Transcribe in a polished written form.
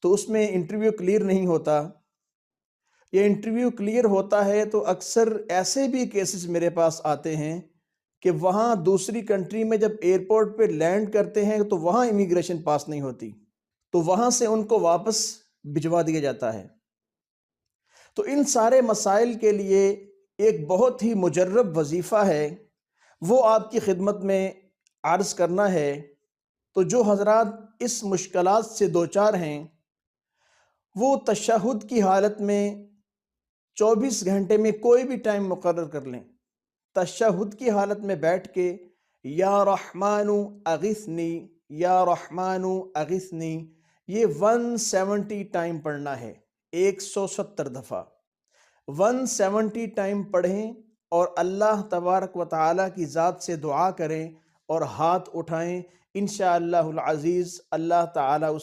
تو اس میں interview clear نہیں ہوتا، یہ انٹرویو کلیئر ہوتا ہے تو اکثر ایسے بھی کیسز میرے پاس آتے ہیں کہ وہاں دوسری کنٹری میں جب ایئرپورٹ پہ لینڈ کرتے ہیں تو وہاں امیگریشن پاس نہیں ہوتی، تو وہاں سے ان کو واپس بھجوا دیا جاتا ہے۔ تو ان سارے مسائل کے لیے ایک بہت ہی مجرب وظیفہ ہے، وہ آپ کی خدمت میں عرض کرنا ہے۔ تو جو حضرات اس مشکلات سے دوچار ہیں وہ تشہد کی حالت میں 24 گھنٹے میں کوئی بھی ٹائم مقرر کر لیں، تشہد کی حالت میں بیٹھ کے یا رحمن اغثنی، یا رحمن اغثنی، یہ 170 ٹائم پڑھنا ہے، 170 دفعہ 170 ٹائم پڑھیں، اور اللہ تبارک و تعالیٰ کی ذات سے دعا کریں اور ہاتھ اٹھائیں، انشاءاللہ العزیز اللہ تعالیٰ اس